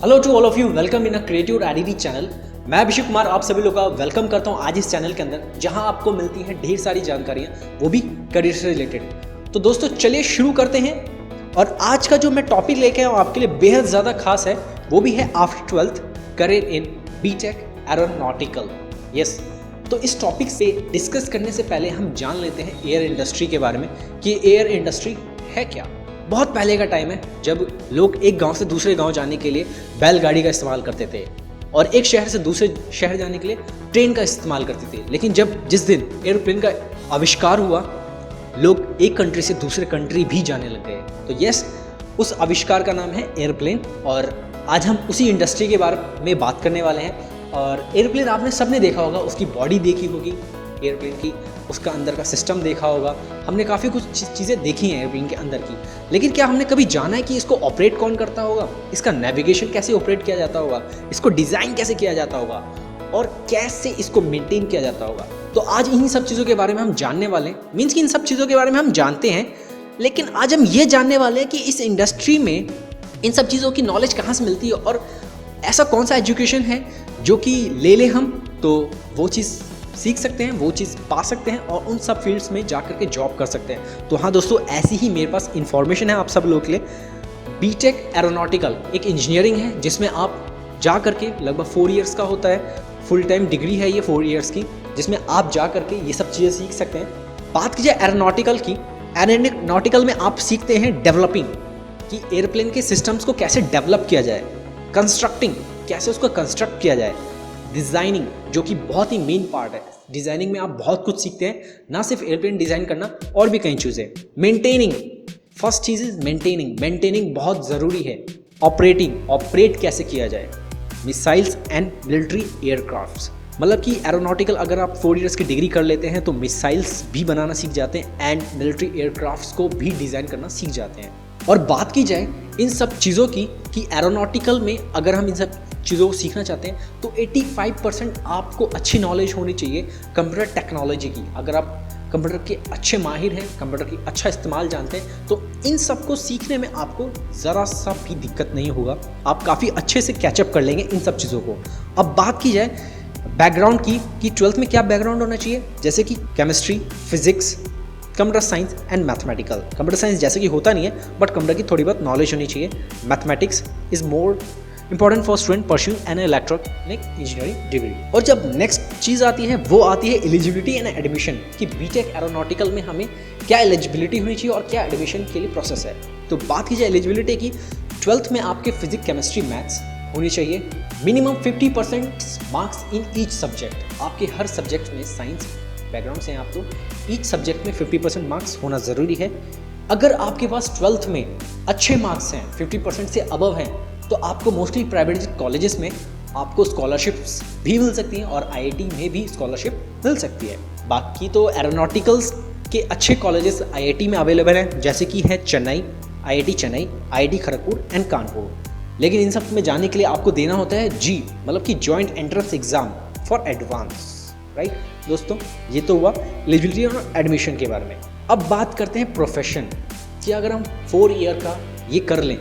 Hello to all of you, welcome in a creative editing channel. मैं अभिषेक कुमार आप सभी लोगों का वेलकम करता हूं आज इस चैनल के अंदर, जहां आपको मिलती हैं ढेर सारी जानकारियां, वो भी करियर से रिलेटेड। तो दोस्तों चलिए शुरू करते हैं। और आज का जो मैं टॉपिक लेके आया हूं आपके लिए बेहद ज़्यादा खास है, वो भी है after 12th career in BTech aeronautical. Yes, तो इस टॉपिक से डिस्कस करने से पहले हम जान लेते हैं एयर इंडस्ट्री के बारे में कि एयर इंडस्ट्री है क्या। बहुत पहले का टाइम है जब लोग एक गांव से दूसरे गांव जाने के लिए बैलगाड़ी का इस्तेमाल करते थे और एक शहर से दूसरे शहर जाने के लिए ट्रेन का इस्तेमाल करते थे। लेकिन जिस दिन एरोप्लेन का आविष्कार हुआ, लोग एक कंट्री से दूसरे कंट्री भी जाने लग गए। तो यस, उस आविष्कार का नाम है एयरप्लेन और आज हम उसी इंडस्ट्री के बारे में बात करने वाले हैं। और एयरप्लेन आपने सबने देखा होगा, उसकी बॉडी देखी होगी एयरप्लेन की, उसका अंदर का सिस्टम देखा होगा। हमने काफ़ी कुछ चीज़ें देखी हैं एयरप्लेन के अंदर की, लेकिन क्या हमने कभी जाना है कि इसको ऑपरेट कौन करता होगा, इसका नेविगेशन कैसे ऑपरेट किया जाता होगा, इसको डिज़ाइन कैसे किया जाता होगा और कैसे इसको मेंटेन किया जाता होगा। तो आज इन्हीं सब चीज़ों के बारे में हम जानने वाले हैं। मीन्स कि इन सब चीज़ों के बारे में हम जानते हैं, लेकिन आज हम ये जानने वाले हैं कि इस इंडस्ट्री में इन सब चीज़ों की नॉलेज कहाँ से मिलती है और ऐसा कौन सा एजुकेशन है जो कि ले हम तो वो चीज़ सीख सकते हैं, वो चीज़ पा सकते हैं और उन सब फील्ड्स में जा करके जॉब कर सकते हैं। तो हाँ दोस्तों, ऐसी ही मेरे पास इन्फॉर्मेशन है आप सब लोगों के लिए। बीटेक एरोनॉटिकल एक इंजीनियरिंग है जिसमें आप जा करके लगभग 4 इयर्स का होता है, फुल टाइम डिग्री है ये 4 इयर्स की, जिसमें आप जा करके ये सब चीज़ें सीख सकते हैं। बात कीजिए एरोनॉटिकल की, एरोनॉटिकल में आप सीखते हैं डेवलपिंग, कि एयरप्लेन के सिस्टम्स को कैसे डेवलप किया जाए, कंस्ट्रक्टिंग कैसे उसको कंस्ट्रक्ट किया जाए, डिज़ाइनिंग जो कि बहुत ही मेन पार्ट है। डिज़ाइनिंग में आप बहुत कुछ सीखते हैं, ना सिर्फ एयरप्लेन डिज़ाइन करना और भी कई चीज़ें। Maintaining, first cheese is maintaining बहुत ज़रूरी है। ऑपरेट कैसे किया जाए, मिसाइल्स एंड मिलिट्री एयरक्राफ्ट्स, मतलब कि एरोनॉटिकल अगर आप 4 इयर्स की डिग्री कर लेते हैं तो मिसाइल्स भी बनाना सीख जाते हैं एंड मिलिट्री एयरक्राफ्ट्स को भी डिज़ाइन करना सीख जाते हैं। और बात की जाए इन सब चीज़ों की कि एरोनॉटिकल में अगर हम इन सब चीज़ों को सीखना चाहते हैं तो 85% आपको अच्छी नॉलेज होनी चाहिए कंप्यूटर टेक्नोलॉजी की। अगर आप कंप्यूटर के अच्छे माहिर हैं, कंप्यूटर की अच्छा इस्तेमाल जानते हैं, तो इन सब को सीखने में आपको ज़रा सा भी दिक्कत नहीं होगा। आप काफ़ी अच्छे से कैचअप कर लेंगे इन सब चीज़ों को। अब बात की जाए बैकग्राउंड की कि 12th में क्या बैकग्राउंड होना चाहिए, जैसे कि chemistry, physics, computer science and mathematical. Computer science जैसे कि होता नहीं है, बट कंप्यूटर की थोड़ी बहुत नॉलेज होनी चाहिए। Mathematics is more important for student pursuing an electronic engineering degree. और जब नेक्स्ट चीज़ आती है वो आती है एलिजिबिलिटी एंड एडमिशन, कि बीटेक एरोनॉटिकल में हमें क्या एलिजिबिलिटी होनी चाहिए और क्या एडमिशन के लिए प्रोसेस है। तो बात कीजिए एलिजिबिलिटी की, 12th में आपके फिजिक्स, केमिस्ट्री, मैथ्स होनी चाहिए। Minimum 50% marks in each subject, आपके हर सब्जेक्ट में, साइंस बैकग्राउंड से हैं आप तो ईच सब्जेक्ट में 50% मार्क्स होना ज़रूरी है। अगर आपके पास 12th में अच्छे मार्क्स हैं, 50% से अबव हैं, तो आपको मोस्टली प्राइवेट कॉलेजेस में आपको स्कॉलरशिप्स भी मिल सकती हैं और आईआईटी में भी स्कॉलरशिप मिल सकती है। बाकी तो एरोनॉटिकल्स के अच्छे कॉलेजेस आईआईटी में अवेलेबल हैं, जैसे कि है चेन्नई, आईआईटी खड़गपुर एंड कानपुर। लेकिन इन सब में जाने के लिए आपको देना होता है जी, मतलब कि joint entrance exam for advance, right दोस्तों। ये तो हुआ एलिजिबिलिटी और एडमिशन के बारे में। अब बात करते हैं प्रोफेशन, कि अगर हम 4 ईयर का ये कर लें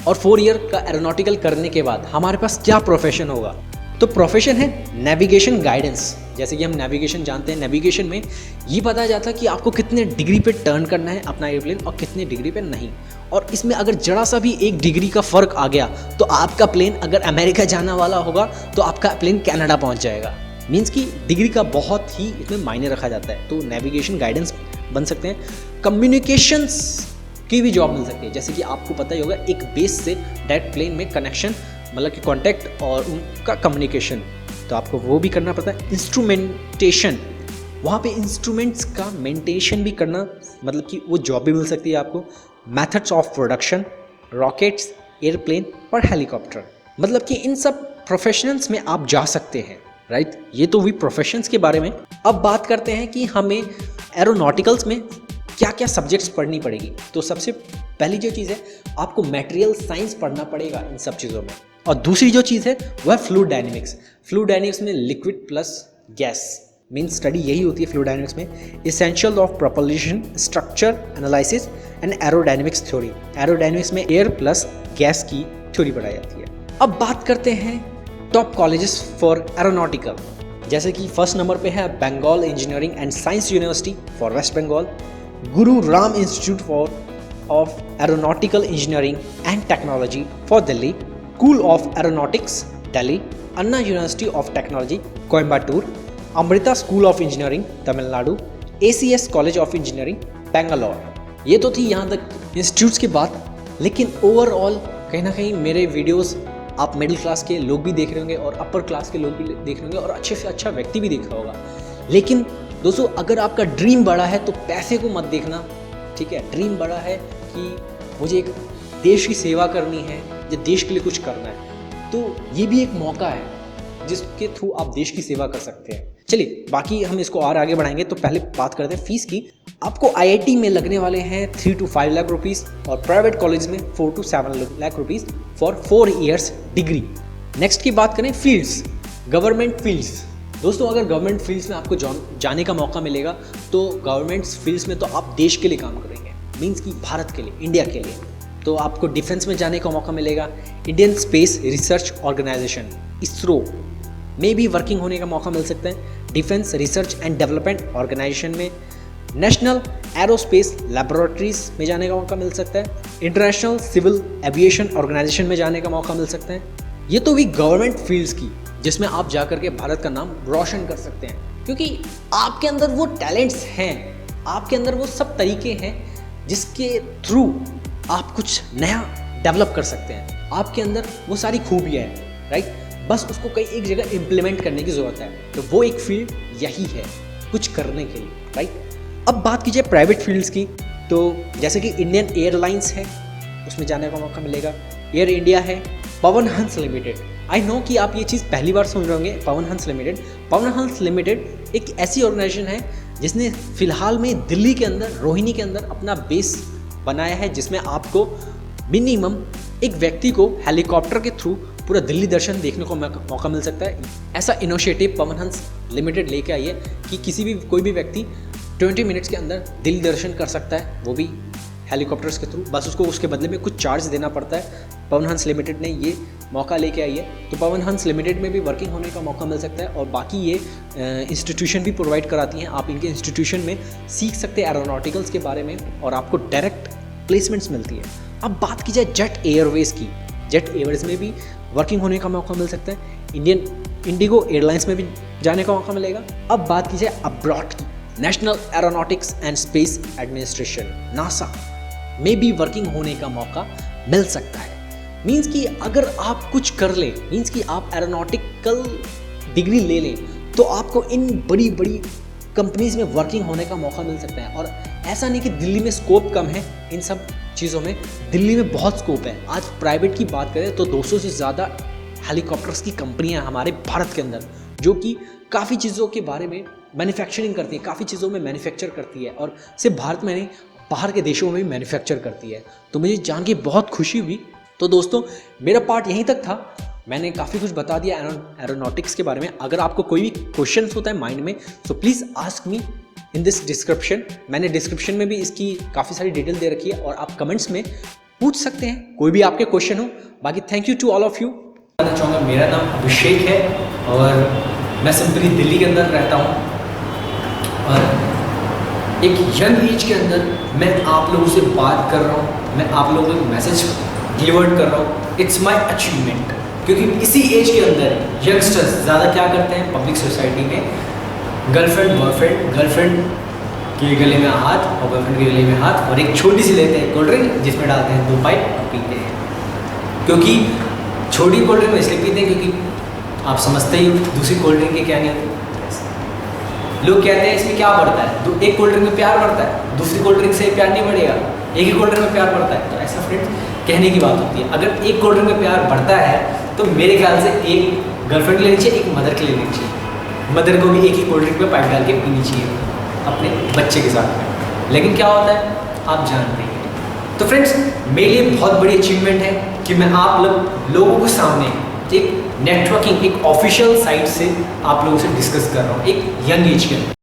और 4 ईयर का एरोनॉटिकल करने के बाद हमारे पास क्या प्रोफेशन होगा, तो प्रोफेशन है नेविगेशन गाइडेंस। जैसे कि हम नेविगेशन जानते हैं, नेविगेशन में ये बताया जाता है कि आपको कितने डिग्री पे टर्न करना है अपना एयरप्लेन और कितने डिग्री पे नहीं। और इसमें अगर जरा सा भी 1 डिग्री का फ़र्क आ गया तो आपका प्लेन अगर अमेरिका जाना वाला होगा तो आपका प्लेन कनाडा पहुँच जाएगा। मीन्स कि डिग्री का बहुत ही इसमें मायने रखा जाता है। तो नेविगेशन गाइडेंस बन सकते हैं। कम्युनिकेशंस की भी जॉब मिल सकती है, जैसे कि आपको पता ही होगा एक बेस से डायरेक्ट प्लेन में कनेक्शन, मतलब कि कॉन्टैक्ट और उनका कम्युनिकेशन, तो आपको वो भी करना पड़ता है। इंस्ट्रूमेंटेशन, वहाँ पे इंस्ट्रूमेंट्स का मेंटेन भी करना, मतलब कि वो जॉब भी मिल सकती है आपको। Methods of production, rockets, airplane और हेलीकॉप्टर, मतलब कि इन सब प्रोफेशनल्स में आप जा सकते हैं, राइट। ये तो हुई प्रोफेशंस के बारे में। अब बात करते हैं कि हमें एरोनॉटिकल्स में क्या क्या सब्जेक्ट्स पढ़नी पड़ेगी। तो सबसे पहली जो चीज़ है, आपको मटेरियल साइंस पढ़ना पड़ेगा इन सब चीज़ों में। और दूसरी जो चीज़ है वह फ्लूइड डायनेमिक्स। फ्लूइड डायनेमिक्स में liquid plus gas, mean study यही होती है फ्लूइड डायनेमिक्स में। Essential of propulsion, structure analysis and aerodynamics theory. Aerodynamics में एयर प्लस गैस की थ्योरी पढ़ाई जाती है। अब बात करते हैं टॉप कॉलेजेस फॉर एरोनॉटिकल, जैसे कि फर्स्ट नंबर पे है Bengal engineering and science university for West Bengal, Guru Ram institute for of aeronautical engineering and technology for Delhi, school of aeronautics Delhi, Anna university of technology Coimbatore, Amrita school of engineering Tamil Nadu, ACS college of engineering Bangalore. ये तो थी यहाँ तक institutes की बात, लेकिन ओवरऑल कहीं ना कहीं मेरे वीडियोस आप मिडिल क्लास के लोग भी देख रहे होंगे और अपर क्लास के लोग भी देख रहे होंगे और अच्छे से अच्छा व्यक्ति भी देख रहा होगा। लेकिन दोस्तों, अगर आपका ड्रीम बड़ा है तो पैसे को मत देखना, ठीक है। ड्रीम बड़ा है कि मुझे एक देश की सेवा करनी है या देश के लिए कुछ करना है, तो ये भी एक मौका है जिसके थ्रू आप देश की सेवा कर सकते हैं। चलिए, बाकी हम इसको और आगे बढ़ाएंगे, तो पहले बात करते हैं फीस की। आपको IIT में लगने वाले हैं 3 to 5 लाख रुपीस और प्राइवेट कॉलेज में 4 to 7 lakh rupees for 4 years degree. Next की बात करें फील्ड्स, गवर्नमेंट फील्ड्स। दोस्तों, अगर गवर्नमेंट फील्ड्स में आपको जाने का मौका मिलेगा तो गवर्नमेंट फील्ड्स में तो आप देश के लिए काम करेंगे, मीन्स कि भारत के लिए, इंडिया के लिए। तो आपको डिफेंस में जाने का मौका मिलेगा, Indian space research organisation ISRO में भी वर्किंग होने का मौका मिल सकता है, defence research and development organisation में, नेशनल एरोस्पेस लैबोरेटरीज में जाने का मौका मिल सकता है, इंटरनेशनल सिविल एविएशन ऑर्गेनाइजेशन में जाने का मौका मिल सकता है। ये तो भी गवर्नमेंट फील्ड्स की, जिसमें आप जाकर के भारत का नाम रोशन कर सकते हैं, क्योंकि आपके अंदर वो टैलेंट्स हैं, आपके अंदर वो सब तरीके हैं जिसके थ्रू आप कुछ नया डेवलप कर सकते हैं। आपके अंदर वो सारी खूबियाँ हैं, राइट। बस उसको कहीं एक जगह इम्प्लीमेंट करने की ज़रूरत है, तो वो एक फील्ड यही है, कुछ करने के लिए, राइट। अब बात कीजिए प्राइवेट फील्ड्स की, तो जैसे कि इंडियन एयरलाइंस है, उसमें जाने का मौका मिलेगा, एयर इंडिया है, Pawan Hans limited. I know कि आप ये चीज़ पहली बार सुन रहे होंगे, पवन हंस लिमिटेड। पवन हंस लिमिटेड एक ऐसी ऑर्गेनाइजेशन है जिसने फिलहाल में दिल्ली के अंदर, रोहिणी के अंदर अपना बेस बनाया है, जिसमें आपको मिनिमम एक व्यक्ति को हेलीकॉप्टर के थ्रू पूरा दिल्ली दर्शन देखने को मौका मिल सकता है। ऐसा इनिशिएटिव पवन हंस लिमिटेड लेके आई है कि कोई भी व्यक्ति 20 मिनट्स के अंदर दिल्ली दर्शन कर सकता है, वो भी हेलीकॉप्टर्स के थ्रू। बस उसको उसके बदले में कुछ चार्ज देना पड़ता है। पवन हंस लिमिटेड ने ये मौका लेके आई है, तो पवन हंस लिमिटेड में भी वर्किंग होने का मौका मिल सकता है। और बाकी ये इंस्टीट्यूशन भी प्रोवाइड कराती हैं, आप इनके इंस्टीट्यूशन में सीख सकते हैं एरोनॉटिकल्स के बारे में और आपको डायरेक्ट प्लेसमेंट्स मिलती है। अब बात की जाए जेट एयरवेज़ की, जेट एयरवेज़ में भी वर्किंग होने का मौका मिल सकता है, इंडिगो एयरलाइंस में भी जाने का मौका मिलेगा। अब बात की जाए अब्रॉड की, national aeronautics and space administration NASA में भी वर्किंग होने का मौका मिल सकता है। मीन्स कि अगर आप कुछ कर लें, मीन्स कि आप एरोनॉटिकल डिग्री ले लें, तो आपको इन बड़ी बड़ी कंपनीज में वर्किंग होने का मौका मिल सकता है। और ऐसा नहीं कि दिल्ली में स्कोप कम है इन सब चीज़ों में, दिल्ली में बहुत स्कोप है। आज प्राइवेट की बात करें तो 200 से ज़्यादा हेलीकॉप्टर्स की कंपनियां हमारे भारत के अंदर, जो कि काफ़ी चीज़ों के बारे में मैन्युफैक्चरिंग करती है, काफ़ी चीज़ों में मैन्युफैक्चर करती है, और सिर्फ भारत में नहीं, बाहर के देशों में भी मैन्युफैक्चर करती है। तो मुझे जान के बहुत खुशी हुई। तो दोस्तों, मेरा पार्ट यहीं तक था, मैंने काफ़ी कुछ बता दिया एरोनॉटिक्स के बारे में। अगर आपको कोई भी क्वेश्चन होता है माइंड में, so please ask me in this description. मैंने डिस्क्रिप्शन में भी इसकी काफ़ी सारी डिटेल दे रखी है और आप कमेंट्स में पूछ सकते हैं कोई भी आपके क्वेश्चन हो। बाकी thank you to all of you. बताना चाहूँगा, मेरा नाम अभिषेक है और मैं सिंपली दिल्ली के अंदर रहता हूँ, और एक यंग एज के अंदर मैं आप लोगों से बात कर रहा हूँ, मैं आप लोगों को मैसेज डिलीवर्ड कर रहा हूँ। इट्स माई अचीवमेंट, क्योंकि इसी एज के अंदर यंगस्टर्स ज़्यादा क्या करते हैं पब्लिक सोसाइटी में, गर्लफ्रेंड के गले में हाथ और बॉयफ्रेंड के गले में हाथ और एक छोटी सी लेते हैं कोल्ड ड्रिंक, जिसमें डालते हैं 2 पाइप और पीते हैं। क्योंकि छोटी कोल्ड ड्रिंक में इसलिए पीते हैं क्योंकि आप समझते ही हो दूसरी कोल्ड ड्रिंक के क्या नहीं होती। लोग कहते हैं इसमें क्या बढ़ता है, एक कोल्ड ड्रिंक में प्यार बढ़ता है, दूसरी कोल्ड ड्रिंक से प्यार नहीं बढ़ेगा, एक ही कोल्ड ड्रिंक में प्यार बढ़ता है। तो ऐसा फ्रेंड्स कहने की बात होती है। अगर एक कोल्ड ड्रिंक में प्यार बढ़ता है तो मेरे ख्याल से एक गर्लफ्रेंड के लेनी चाहिए, एक मदर के लेनी चाहिए। मदर को भी एक ही कोल्ड ड्रिंक में पाइप डाल के पीनी चाहिए अपने बच्चे के साथ। लेकिन क्या होता है आप जानते हैं। तो फ्रेंड्स, मेरे लिए बहुत बड़ी अचीवमेंट है कि मैं आप लोगों के सामने एक नेटवर्किंग, एक ऑफिशियल साइट से आप लोगों से डिस्कस कर रहा हूँ, एक यंग एज के अंदर।